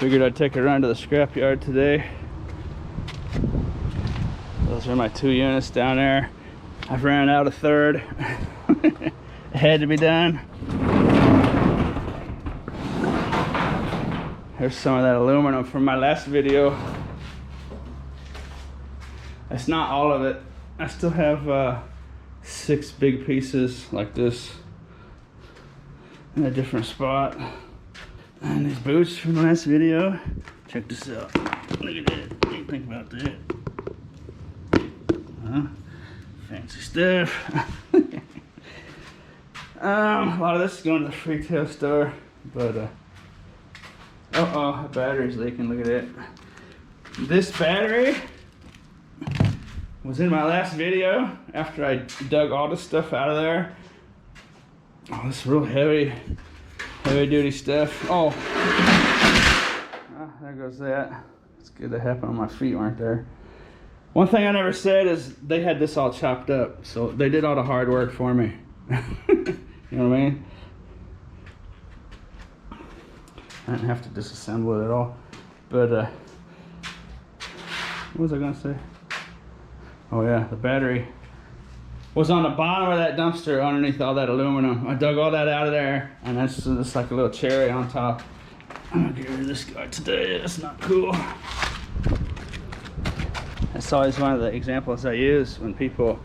Figured I'd take a run to the scrapyard today. Those are my 2 units down there. I've ran out a third. It had to be done. Here's some of that aluminum from my last video. That's not all of it. I still have 6 big pieces like this in a different spot. And these boots from the last video. Check this out. Look at that. What do you think about that? Fancy stuff. A lot of this is going to the retail store, but the battery's leaking. Look at it. This battery was in my last video after I dug all this stuff out of there. Oh, this real heavy duty stuff. Oh, there goes that. It's good to happen on my feet, weren't there? One thing I never said is they had this all chopped up, so they did all the hard work for me. You know what I mean? I didn't have to disassemble it at all. But what was I gonna say? Oh yeah, the battery was on the bottom of that dumpster underneath all that aluminum. I dug all that out of there, and that's just like a little cherry on top. I'm gonna get rid of this guy today. That's not cool. That's always one of the examples I use when people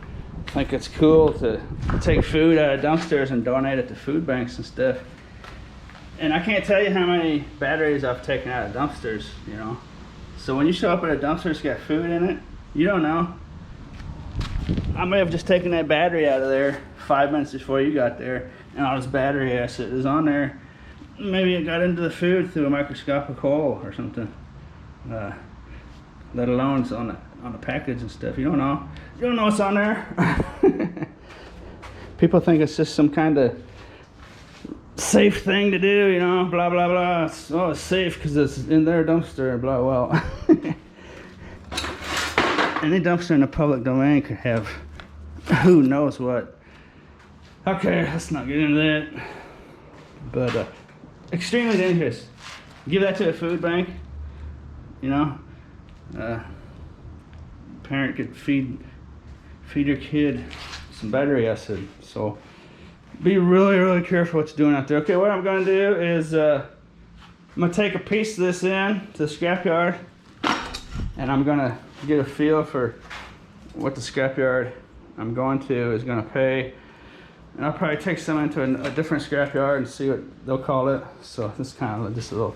think it's cool to take food out of dumpsters and donate it to food banks and stuff. And I can't tell you how many batteries I've taken out of dumpsters, you know. So when you show up at a dumpster that's got food in it, you don't know. I may have just taken that battery out of there 5 minutes before you got there, and all this battery acid is on there. Maybe it got into the food through a microscopic hole or something. Let alone it's on the package and stuff. You don't know. You don't know what's on there. People think it's just some kind of safe thing to do, you know, blah blah blah. It's safe because it's in their dumpster, blah. Well, any dumpster in the public domain could have who knows what. Okay, let's not get into that. But extremely dangerous. Give that to a food bank, you know. Parent could feed your kid some battery acid, so be really careful what you're doing out there. Okay, what I'm going to do is I'm going to take a piece of this in to the scrapyard, and I'm going to get a feel for what the scrapyard I'm going to is going to pay, and I'll probably take some into a different scrapyard and see what they'll call it. So this is kind of just a little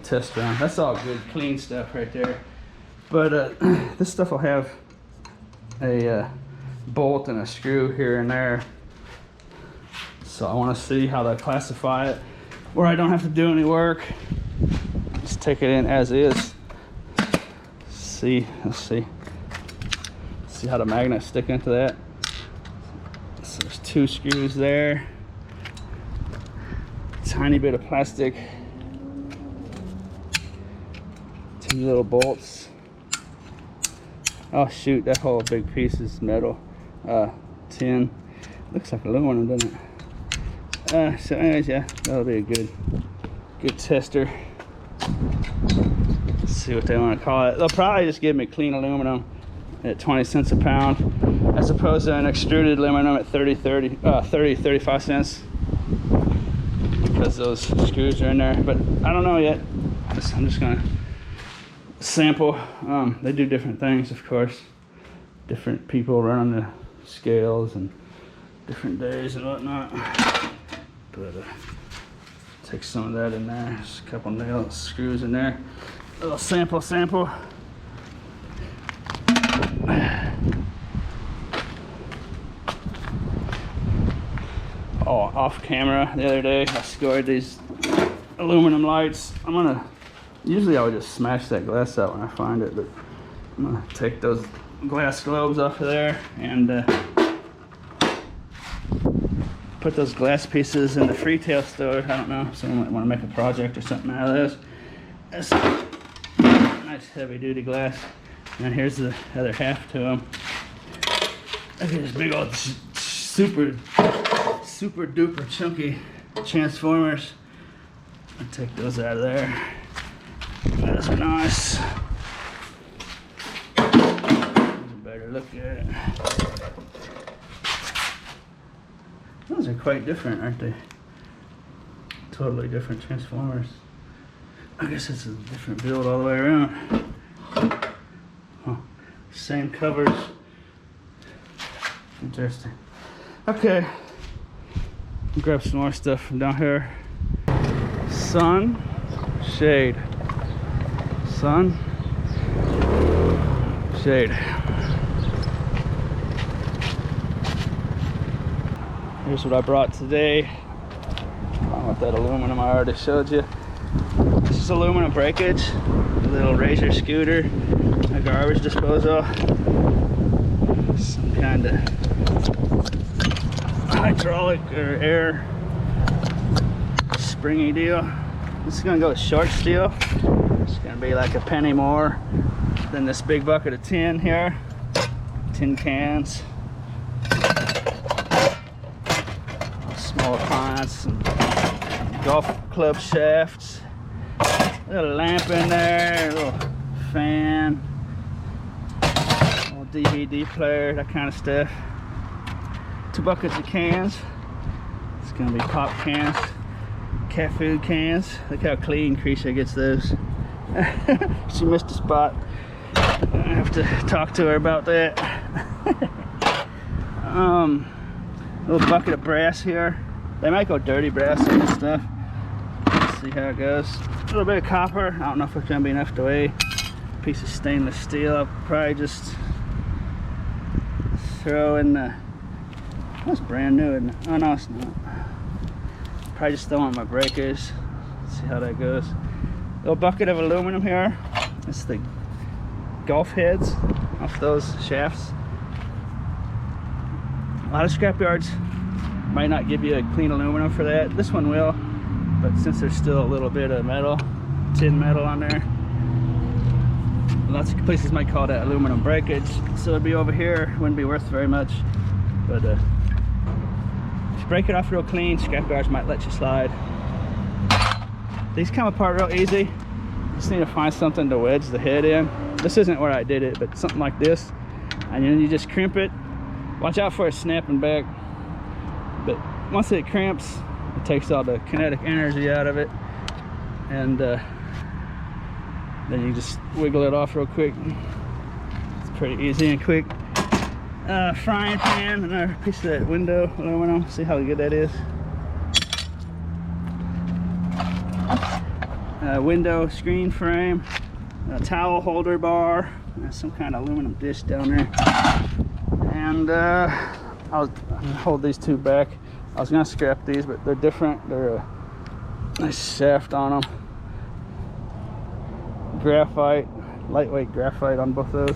test run. That's all good, clean stuff right there. But this stuff will have a bolt and a screw here and there. So I want to see how they classify it, where I don't have to do any work. Just take it in as is. Let's see how the magnets stick into that. So there's 2 screws there. Tiny bit of plastic. 2 little bolts. Oh shoot, that whole big piece is metal. Tin. Looks like aluminum, doesn't it? So anyways, yeah, that'll be a good tester. Let's see what they want to call it. They'll probably just give me clean aluminum at 20 cents a pound, as opposed to an extruded aluminum at 35 cents, because those screws are in there. But I don't know yet. I'm just gonna sample. They do different things, of course. Different people run on the scales and different days and whatnot. But take some of that in there. Just a couple nail screws in there. A little sample. Oh, off camera the other day, I scored these aluminum lights. Usually I would just smash that glass out when I find it, but I'm gonna take those glass globes off of there and put those glass pieces in the retail store. I don't know, someone might want to make a project or something out of this. That's nice heavy duty glass. And here's the other half to them. Look at this big old super duper chunky transformers. I'll take those out of there. Those are nice. Better look at it. Those are quite different, aren't they? Totally different transformers. I guess it's a different build all the way around. Huh. Same covers. Interesting. Okay. Grab some more stuff from down here. Sun, shade. Sun, shade. Here's what I brought today. Along with that aluminum I already showed you. This is aluminum breakage, a little razor scooter, a garbage disposal, some kind of hydraulic or air springy deal. This is gonna go with short steel. It's gonna be like a penny more than this big bucket of tin here. Tin cans. Small appliance, some golf club shafts, a little lamp in there, a little fan, a little DVD player, that kind of stuff. 2 buckets of cans. It's gonna be pop cans, cat food cans. Look how clean Creature gets those. She missed a spot. I have to talk to her about that. Little bucket of brass here. They might go dirty brass on this stuff. Let's see how it goes. A little bit of copper. I don't know if it's gonna be enough to weigh. Piece of stainless steel. I'll probably just throw in the. That's brand new, isn't it? Oh no, it's not. Probably just throw on my breakers. Let's see how that goes. Little bucket of aluminum here. That's the golf heads off those shafts. A lot of scrapyards might not give you a clean aluminum for that. This one will, but since there's still a little bit of metal, tin metal on there, lots of places might call that aluminum breakage. So it'd be over here, wouldn't be worth very much. But if you break it off real clean, scrapyards might let you slide. These come apart real easy. Just need to find something to wedge the head in. This isn't where I did it, but something like this. And then you just crimp it. Watch out for it snapping back. But once it crimps, it takes all the kinetic energy out of it. And then you just wiggle it off real quick. It's pretty easy and quick. Frying pan, another piece of that window aluminum. See how good that is. Window screen frame, a towel holder bar, some kind of aluminum dish down there. And I'm gonna hold these 2 back. I was gonna scrap these, but they're different. They're a nice shaft on them. Graphite, lightweight graphite on both those.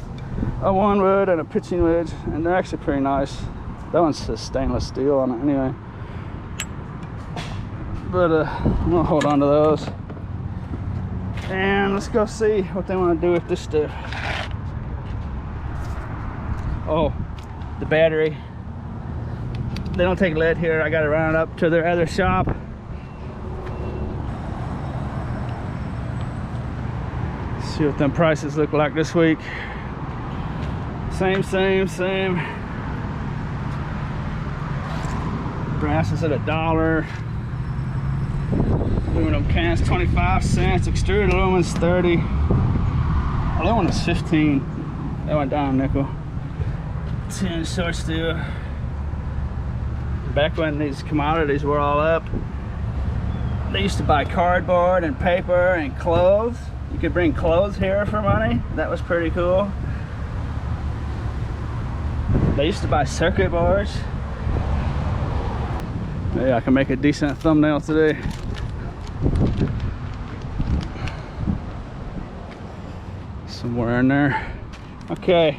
A 1 wood and a pitching wedge, and they're actually pretty nice. That one's just stainless steel on it anyway. But I'm gonna hold on to those. And let's go see what they want to do with this stuff. Oh, the battery. They don't take lead here. I got to run it up to their other shop. See what them prices look like this week. Same. Brass is at $1. Aluminum cans 25 cents. Extruded aluminum's 30. Aluminum's 15. That went down a nickel. 10 short steel. Back when these commodities were all up, they used to buy cardboard and paper and clothes. You could bring clothes here for money. That was pretty cool. They used to buy circuit boards. Yeah, I can make a decent thumbnail today. Somewhere in there. Okay.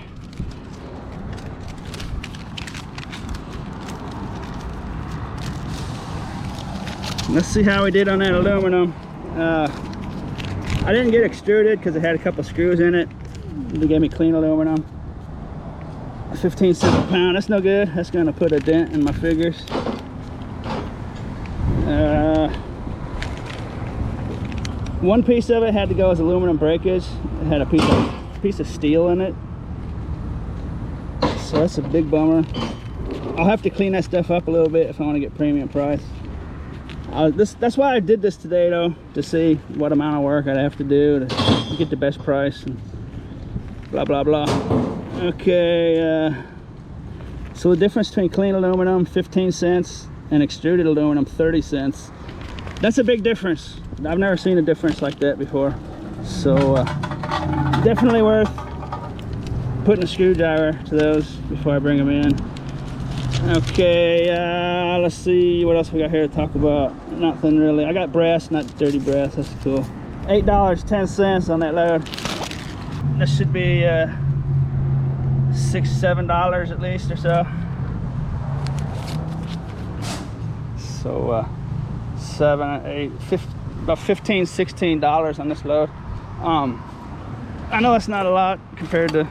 Let's see how we did on that aluminum. I didn't get extruded because it had a couple screws in it. They gave me clean aluminum. 15 cents a pound. That's no good. That's gonna put a dent in my figures. One piece of it had to go as aluminum breakage. It had a piece of steel in it. So that's a big bummer. I'll have to clean that stuff up a little bit if I want to get premium price. That's why I did this today though, to see what amount of work I'd have to do to get the best price and blah blah blah. Okay, so the difference between clean aluminum 15 cents and extruded aluminum 30 cents. That's a big difference. I've never seen a difference like that before. So definitely worth putting a screwdriver to those before I bring them in. Okay, let's see what else we got here to talk about. Nothing really. I got brass, not dirty brass. That's cool. $8.10 on that load. This should be $6, $7 at least or so. So 7, 8, 15, about $15, $16 on this load. I know that's not a lot compared to,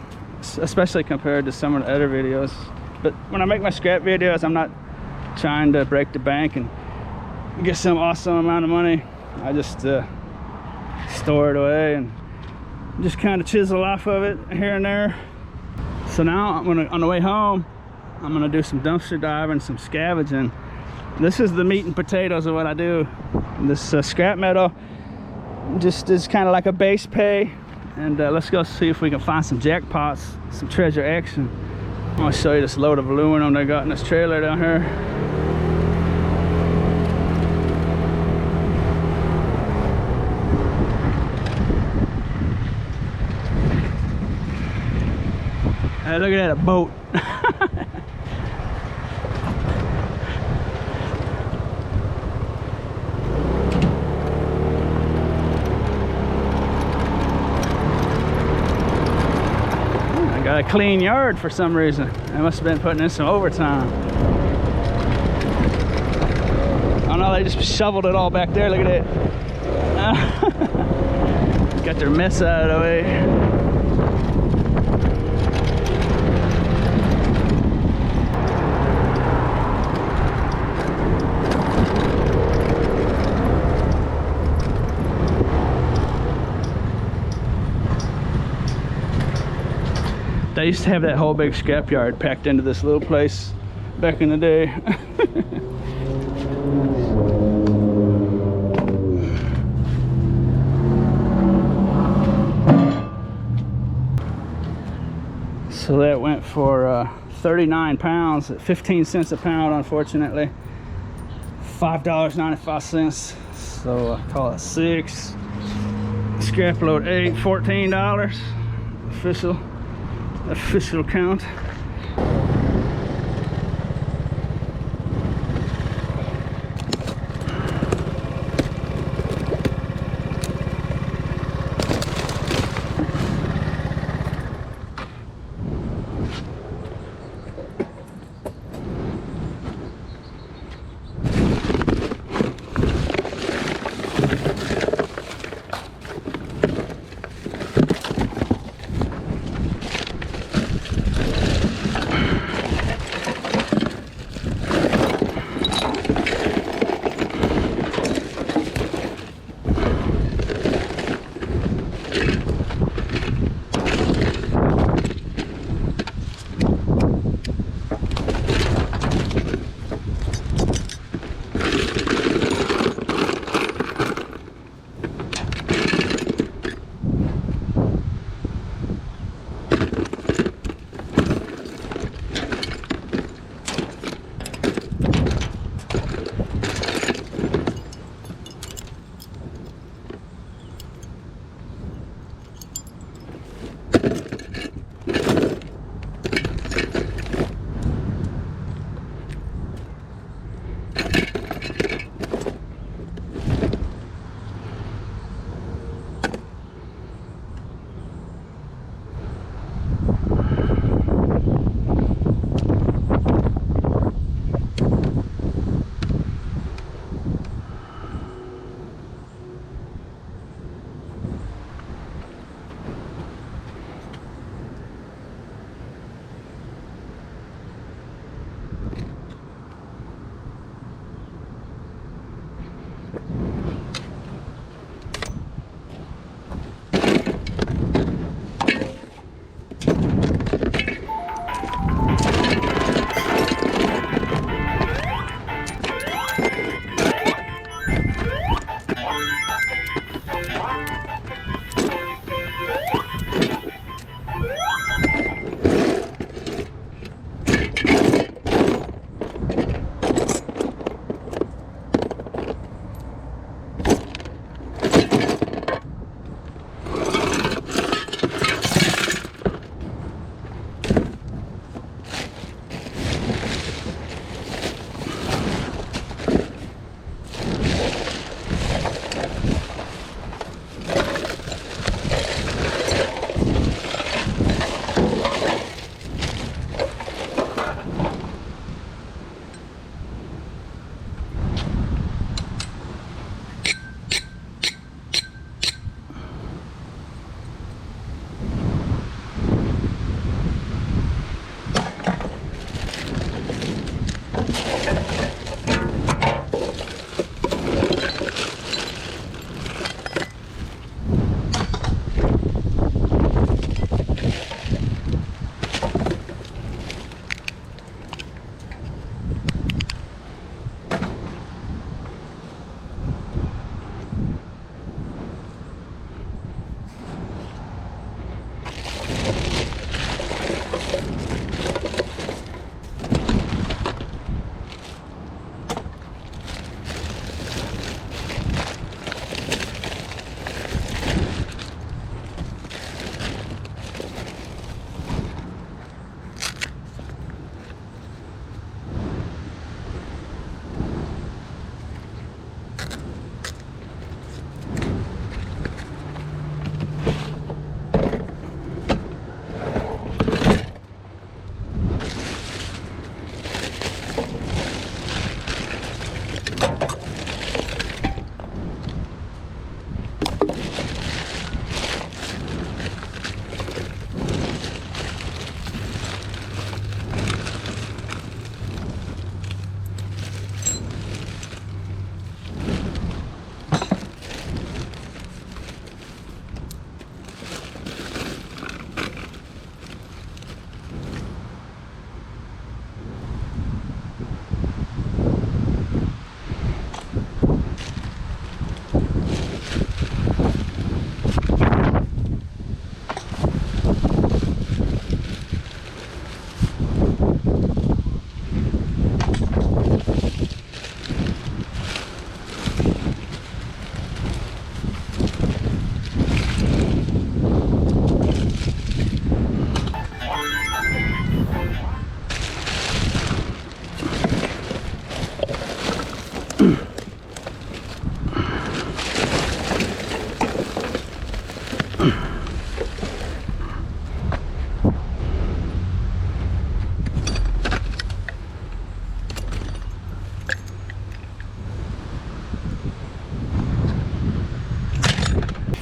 especially compared to some of the other videos. But when I make my scrap videos, I'm not trying to break the bank and get some awesome amount of money. I just store it away and just kind of chisel off of it here and there. So now I'm gonna, on the way home, I'm gonna do some dumpster diving, some scavenging. This is the meat and potatoes of what I do. This scrap metal just is kind of like a base pay. And let's go see if we can find some jackpots, some treasure action. I'm gonna show you this load of aluminum they got in this trailer down here. Hey, look at that, a boat. Got a clean yard for some reason. I must have been putting in some overtime. Oh no, they just shoveled it all back there. Look at it. Got their mess out of the way. They used to have that whole big scrapyard packed into this little place back in the day. So that went for 39 pounds at 15 cents a pound, unfortunately. $5.95. So I call it 6. Scrap load 8, $14. Official count.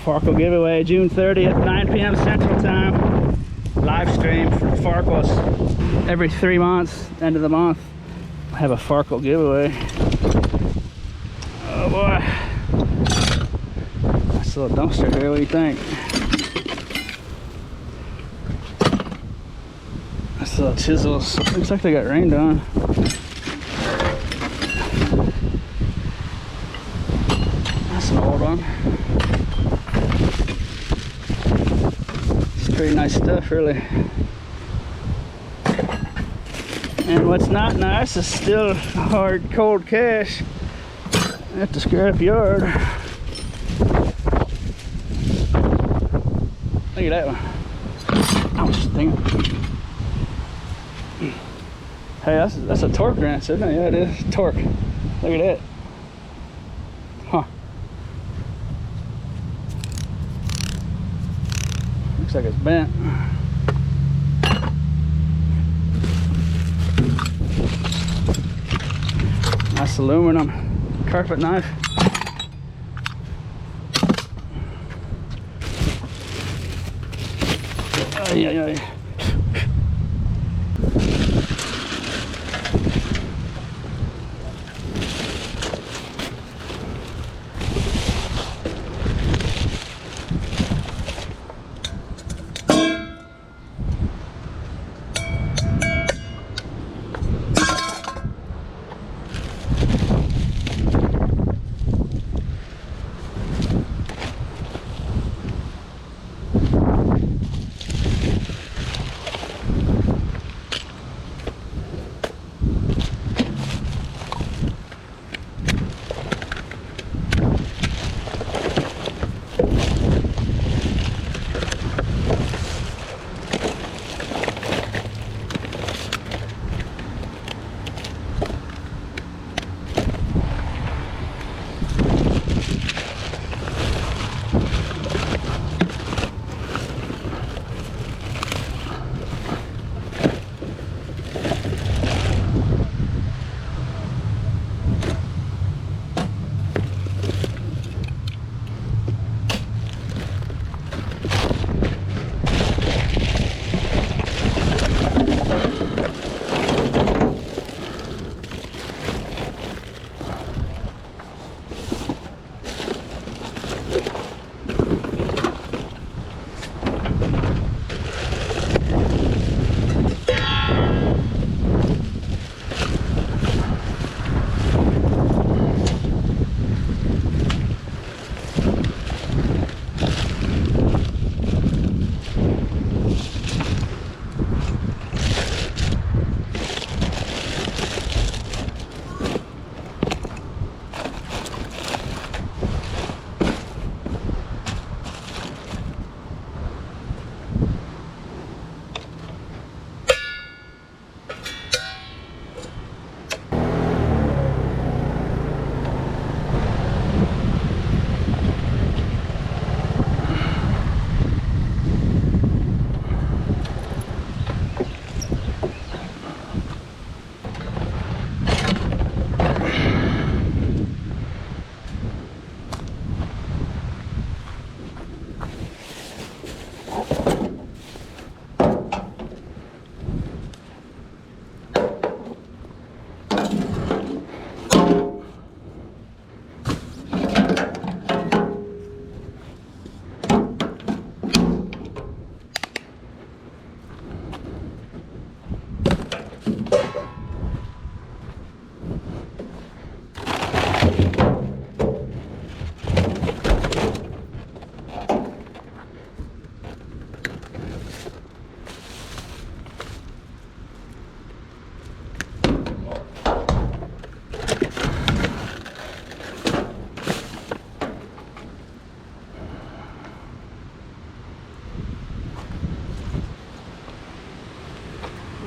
Farkle giveaway, June 30th, 9 p.m. Central Time. Live stream for Farkles. Every 3 months, end of the month, I have a Farkle giveaway. Oh boy. Nice little dumpster here, what do you think? Nice little chisels. Looks like they got rained on. That's an old one. Pretty nice stuff, really. And what's not nice is still hard, cold cash at the scrap yard. Look at that one. Ouch, dang it. Hey, that's a torque wrench, isn't it? Yeah, it is. Torque. Look at that. Huh. Looks like it's bent. Nice aluminum carpet knife. Ay, ay, ay.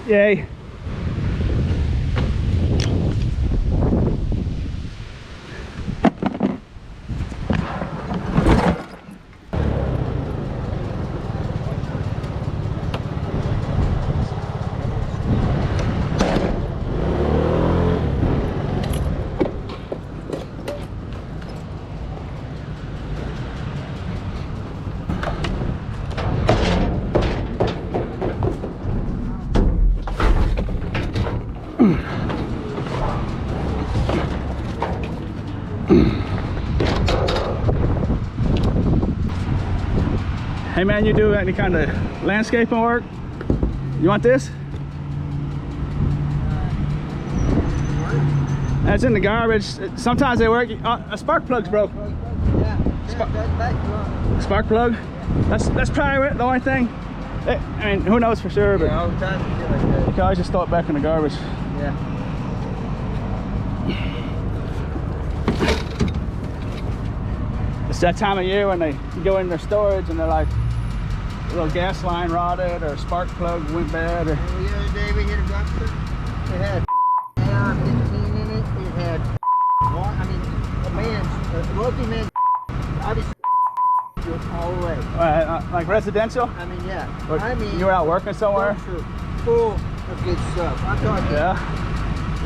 Yay. Hey man, you do any kind of landscaping work? You want this? That's in the garbage. Sometimes they work. A spark plug's broke. Yeah. Spark plug? That's probably the only thing. I mean, who knows for sure, but All the time you like that. you can always just throw it back in the garbage. Yeah. It's that time of year when they go in their storage and they're like, a little gas line rotted or spark plug went bad. Or... The other day we hit a dumpster. It had AR-15 in it. It had, I mean, a multi-man. I was all the way. Like residential? I mean, yeah. Or I mean, you were out working somewhere? Dumpster full of good stuff. I'm talking. Yeah.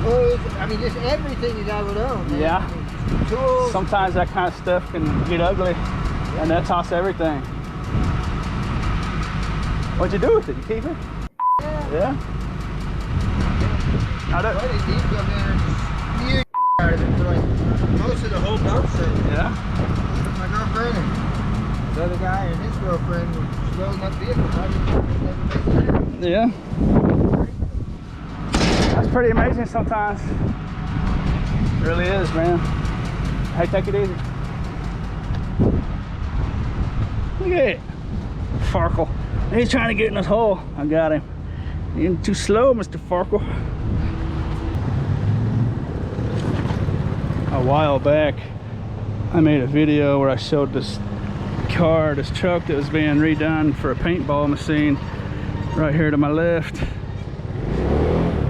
Clothes. I mean, just everything that I would own. Man. Yeah. I mean, tools. Sometimes that kind of stuff can get ugly, and that toss everything. What'd you do with it? You keep it? Yeah. How did? Buddy, these go down and just huge out of it for like most of the whole dumpster. Yeah. My girlfriend and the other guy and his girlfriend were loading up vehicles. I didn't make that. Yeah. That's pretty amazing sometimes. It really is, man. Hey, take it easy. Look at it. Farkle. He's trying to get in this hole. I got him. You're too slow, Mr. Farkle. A while back, I made a video where I showed this truck that was being redone for a paintball machine right here to my left.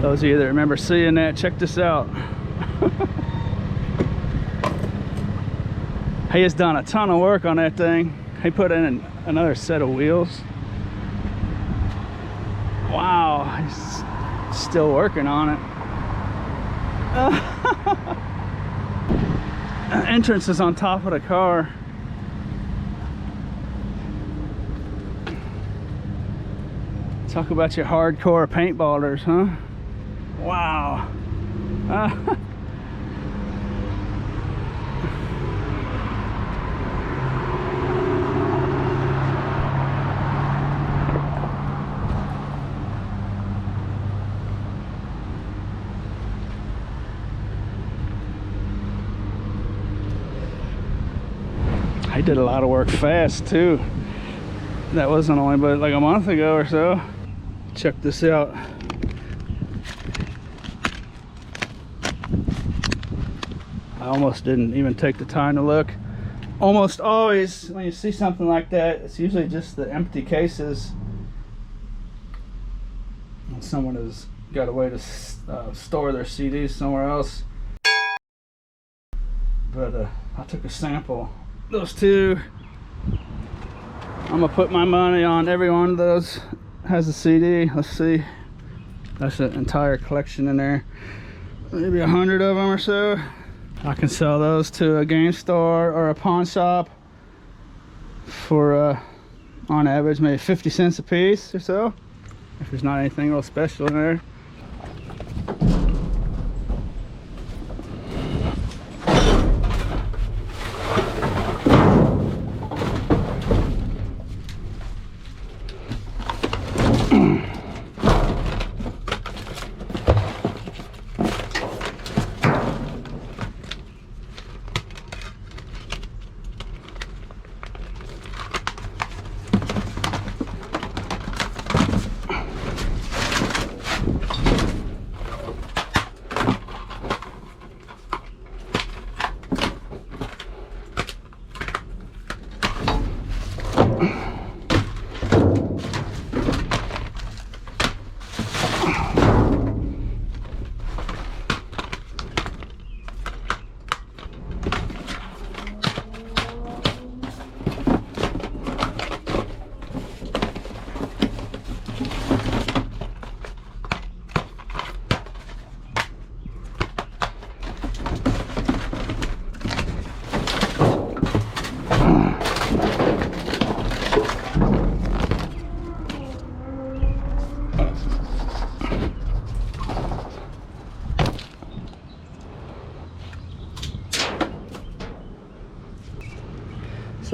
Those of you that remember seeing that, check this out. He has done a ton of work on that thing. He put in another set of wheels. Wow, he's still working on it. Entrance is on top of the car. Talk about your hardcore paintballers, huh? Wow. He did a lot of work fast too. That wasn't only but like a month ago or so. Check this out. I almost didn't even take the time to look. Almost always when you see something like that, it's usually just the empty cases. And someone has got a way to store their CDs somewhere else. But I took a sample. Those two, I'm gonna put my money on every one of those has a CD. Let's see, that's an entire collection in there, maybe 100 of them or so. I can sell those to a game store or a pawn shop for on average maybe 50 cents a piece or so, if there's not anything real special in there.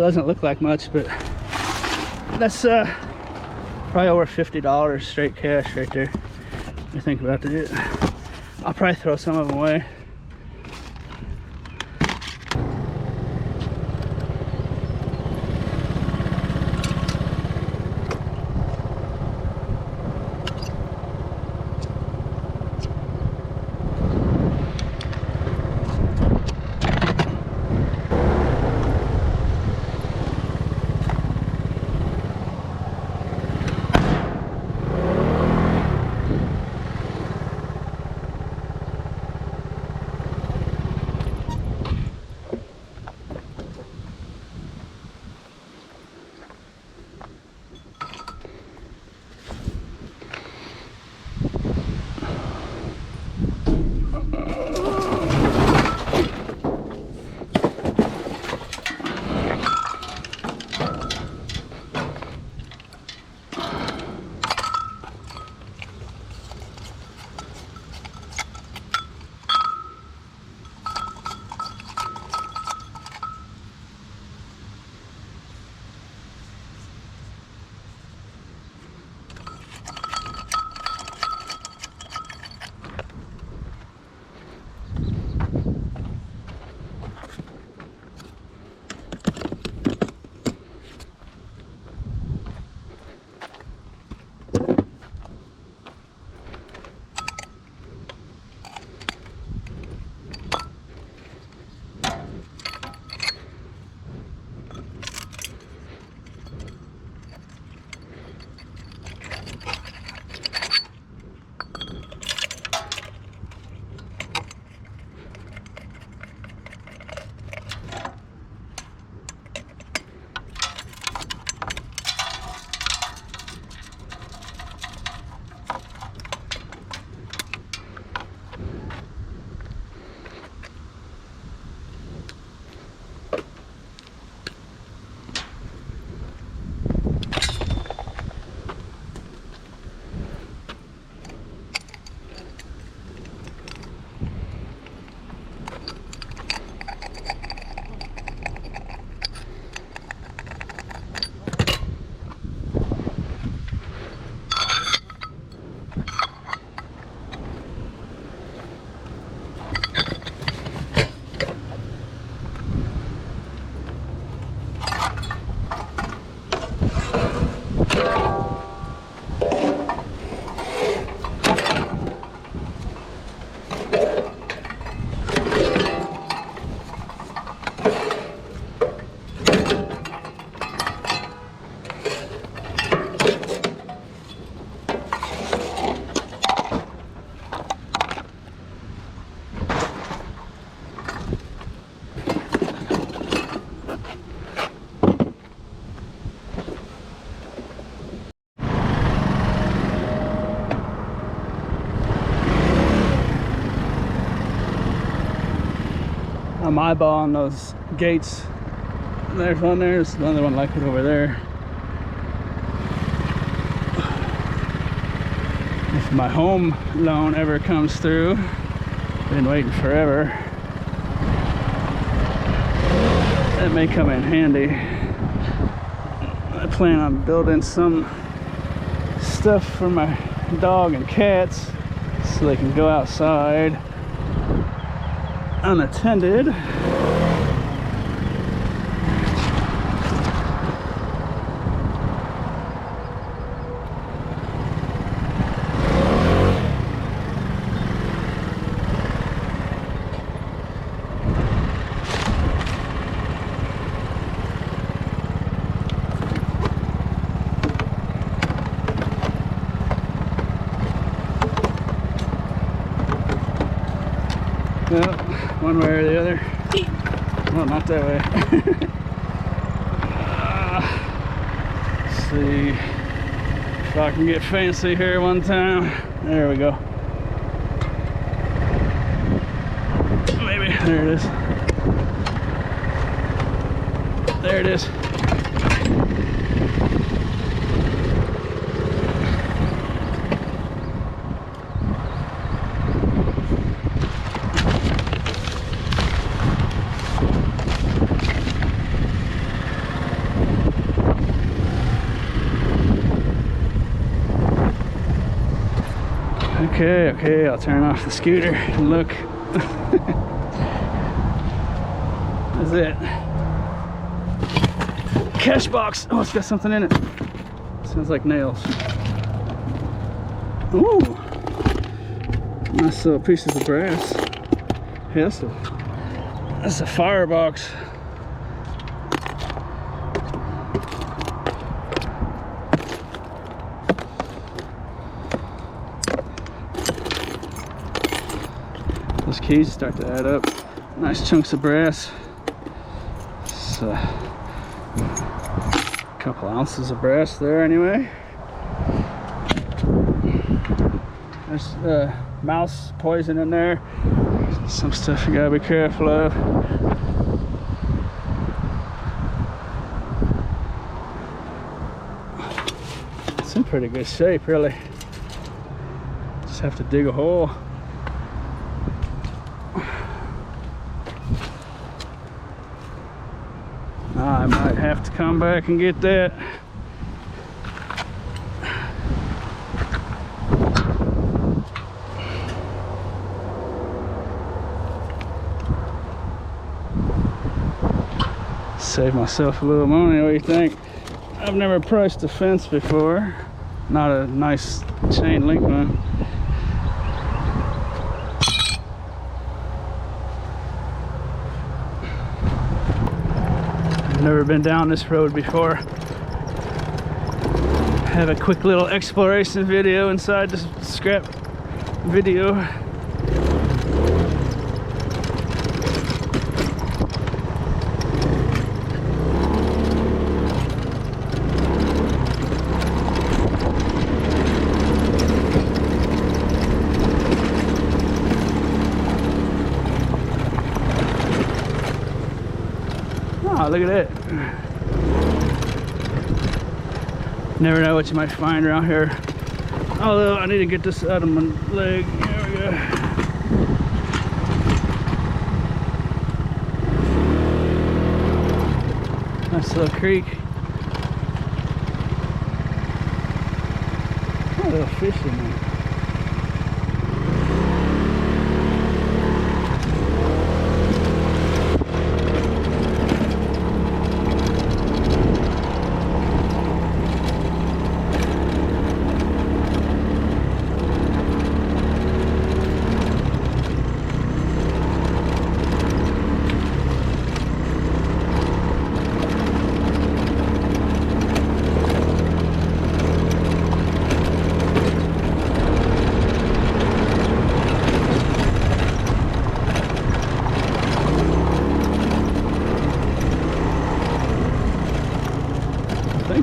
so it doesn't look like much, but that's probably over $50 straight cash right there. I think about it. I'll probably throw some of them away. I'm eyeballing those gates. There's one there, there's another one like it over there. If my home loan ever comes through, been waiting forever, that may come in handy. I plan on building some stuff for my dog and cats so they can go outside unattended. Well, one way or the other. No, not that way. Let's see if I can get fancy here one time. There we go. Maybe. There it is. There it is. Okay, I'll turn off the scooter and look. That's it. Cash box. Oh, it's got something in it. Sounds like nails. Ooh, nice little pieces of brass. Hey, that's a firebox. Those keys start to add up. Nice chunks of brass. It's a couple ounces of brass there anyway. There's mouse poison in there. Some stuff you gotta be careful of. It's in pretty good shape, really. Just have to dig a hole. I might have to come back and get that. Save myself a little money. What do you think? I've never priced a fence before. Not a nice chain link one. Never been down this road before. Have a quick little exploration video inside this scrap video. Oh, look at that. Never know what you might find around here. Although I need to get this out of my leg. There we go. Nice little creek. Oh, a little fish in there.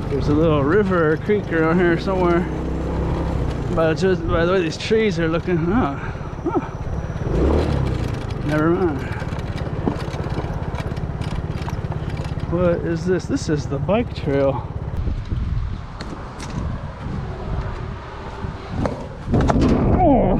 There's a little river or creek around here somewhere. By the way these trees are looking, never mind. What is this? This is the bike trail. Oh.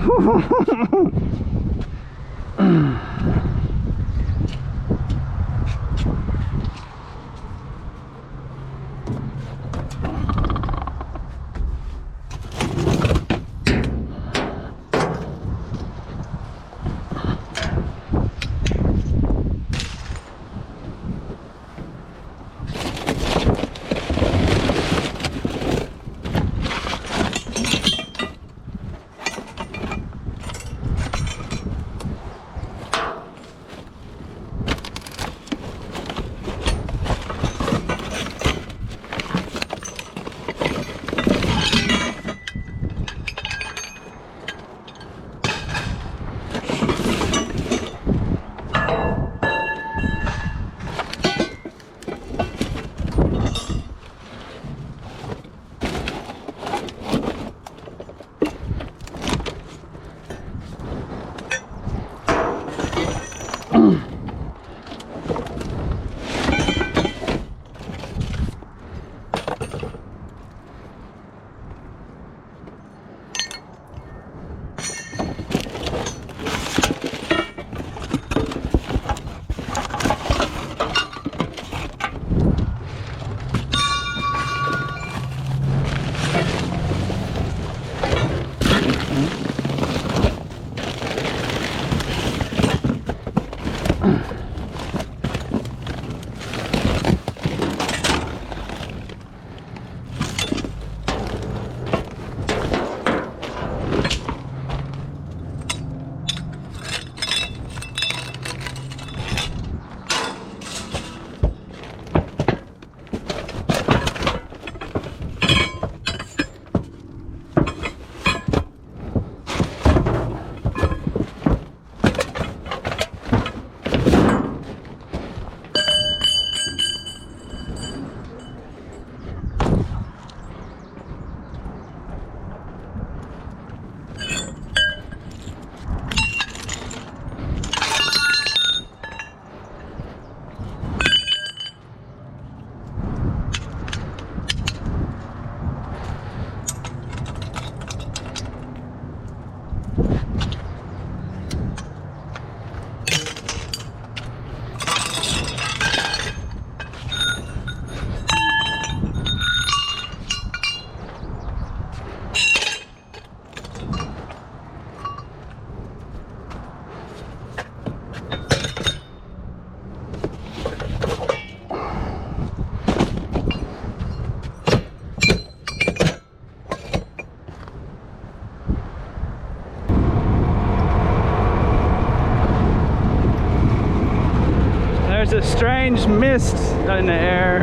mist in the air.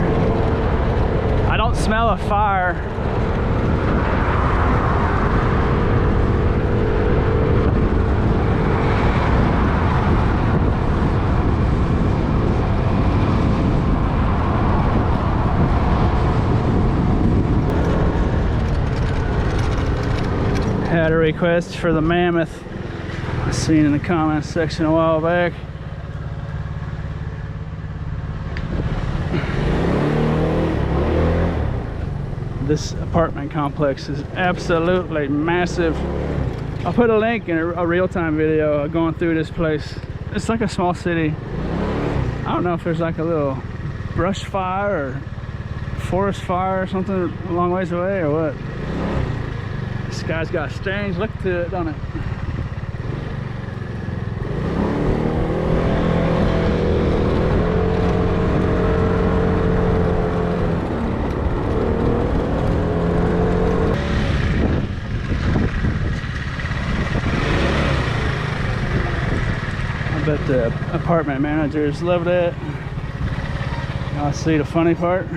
I don't smell a fire. Had a request for the mammoth. I seen in the comments section a while back. This apartment complex is absolutely massive. I'll put a link in a real-time video going through this place. It's like a small city. I don't know if there's like a little brush fire or forest fire or something a long ways away or what. This guy's got a strange look to it, don't it? I bet the apartment managers love that. I see the funny part.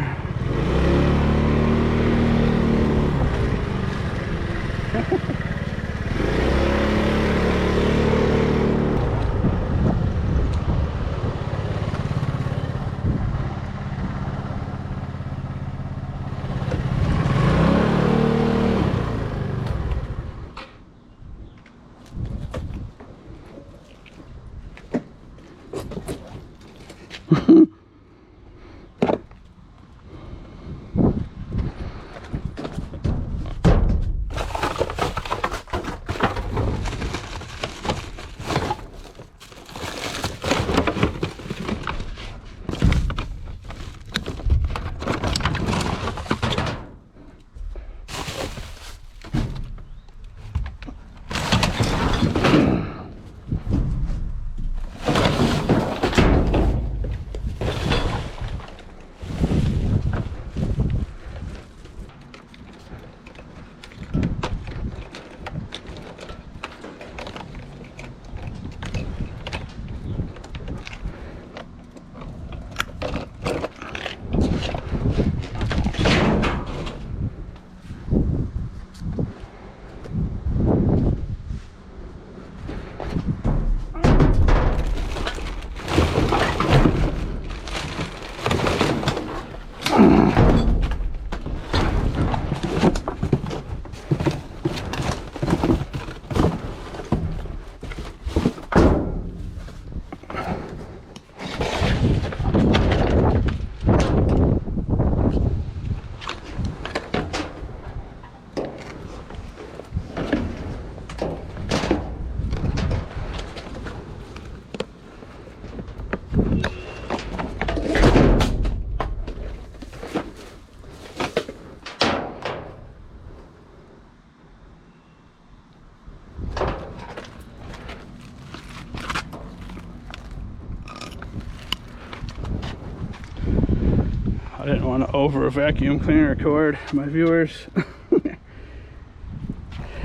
I didn't want to over vacuum clean and record my viewers.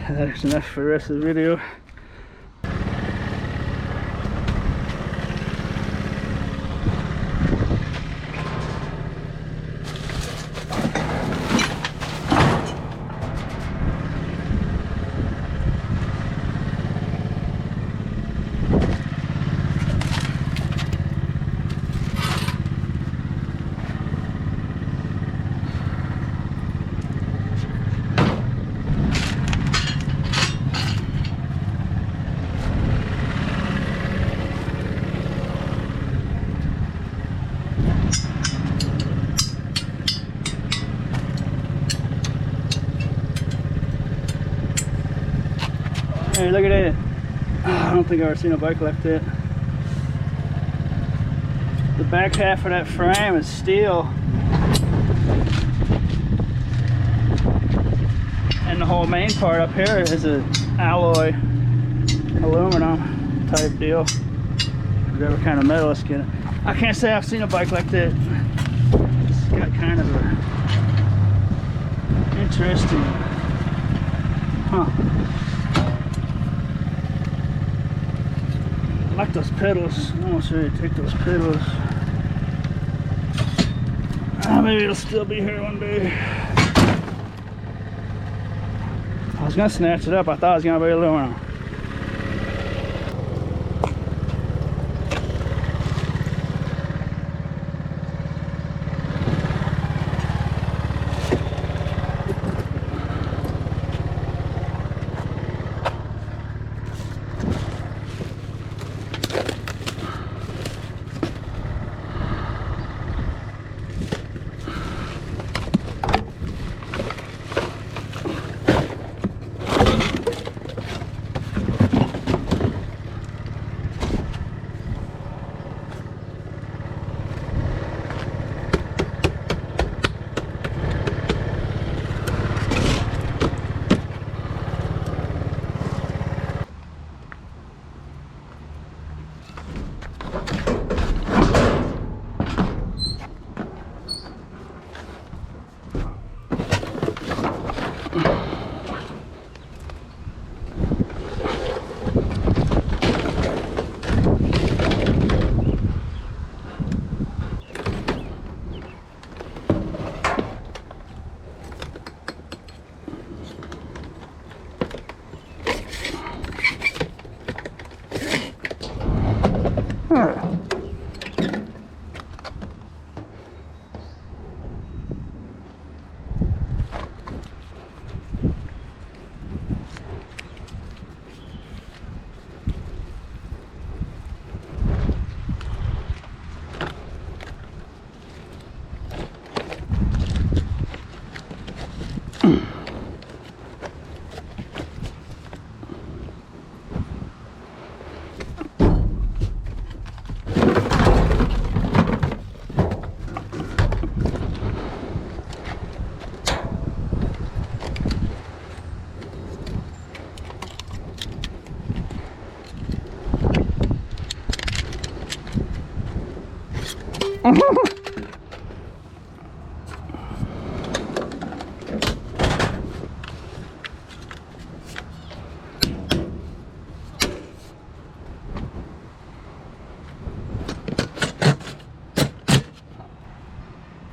That's enough for the rest of the video. Hey, look at it. I don't think I've ever seen a bike like that. The back half of that frame is steel. And the whole main part up here is an alloy aluminum type deal. Whatever kind of metal it's getting. I can't say I've seen a bike like that. It's got kind of a interesting, I like those pedals. I want to show you take those pedals. Maybe it'll still be here one day. I was gonna snatch it up. I thought it was gonna be aluminum.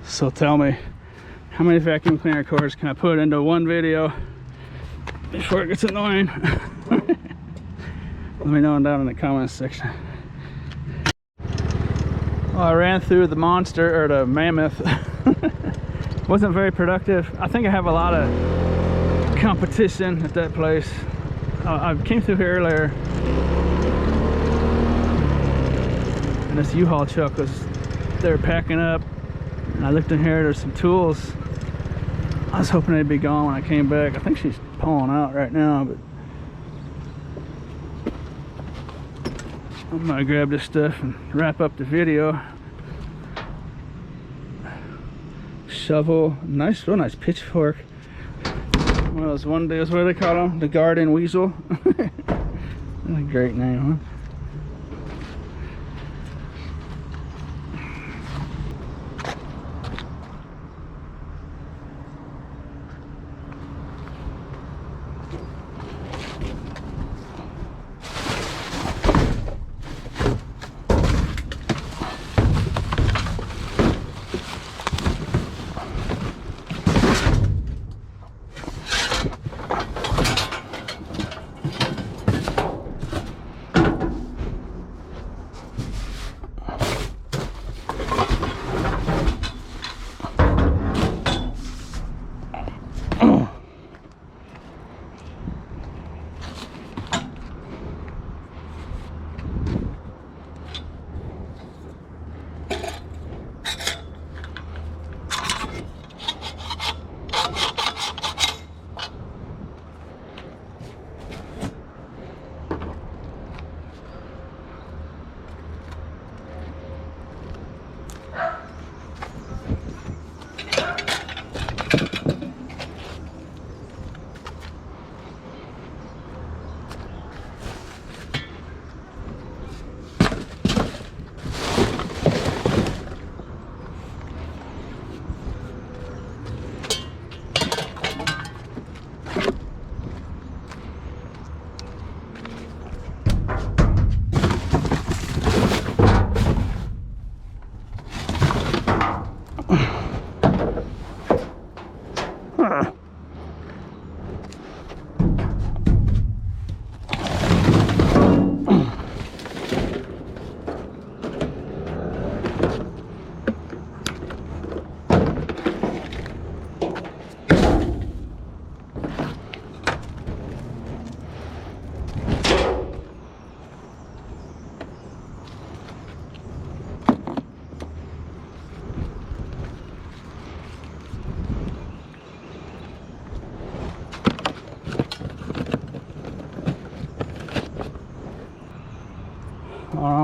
So tell me, how many vacuum cleaner cords can I put into one video before it gets annoying? Let me know down in the comments section. Well, I ran through the monster, or the mammoth. Wasn't very productive. I think I have a lot of competition at that place. I came through here earlier, and this U-Haul truck was there packing up. And I looked in here, there's some tools. I was hoping they'd be gone when I came back. I think she's pulling out right now, but I'm gonna grab this stuff and wrap up the video. Shovel, nice, real nice pitchfork. One of those one days, what do they call them? The garden weasel. That's a great name, huh?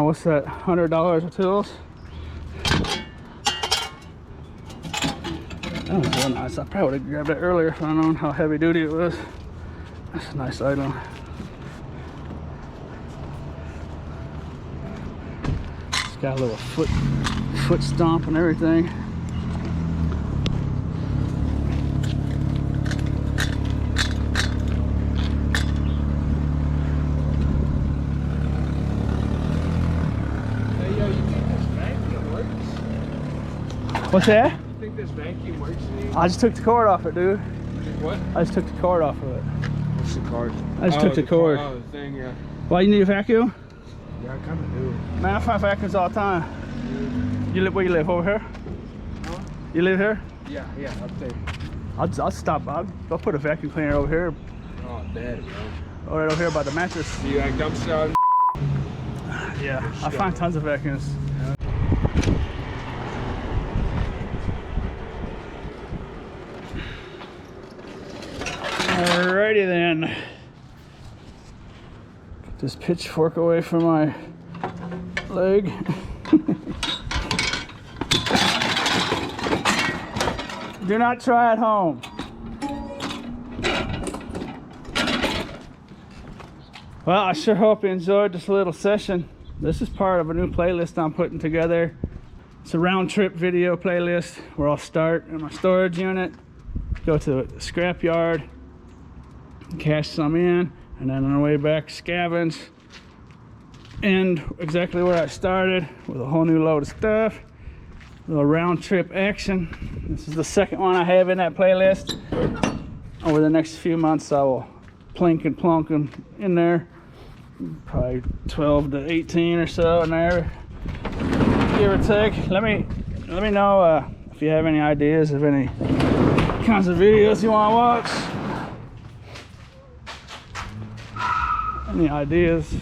What's that? $100 of tools? That was real nice. I probably would have grabbed that earlier if I'd known how heavy duty it was. That's a nice item. It's got a little foot stomp and everything. What's that? You think this vacuum works today? I just took the cord off it, dude. What? I just took the cord off of it. What's the cord? I just took the cord. Oh, the thing, yeah. Why, you need a vacuum? Yeah, I kind of do. Man, I find vacuums all the time. You live where you live? Over here? Huh? You live here? Yeah, up there. I'll stop. I'll put a vacuum cleaner over here. Oh, dead, bro. Right over here by the mattress. Do you like dumpster out? Yeah, I find tons of vacuums. Alrighty then. Get this pitchfork away from my leg. Do not try at home. Well, I sure hope you enjoyed this little session. This is part of a new playlist I'm putting together. It's a round trip video playlist where I'll start in my storage unit, go to the scrap yard, cash some in, and then on the way back scavenge, end exactly where I started with a whole new load of stuff. A little round trip action. This is the second one I have in that playlist. Over the next few months I will plink and plonk them in there, probably 12 to 18 or so in there, give or take. Let me know if you have any ideas of any kinds of videos you want to watch. Any ideas?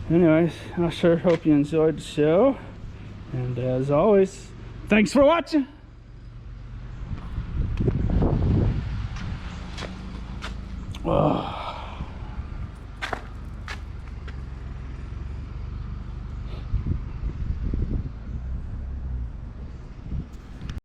Anyways, I sure hope you enjoyed the show. And as always, thanks for watching. Oh.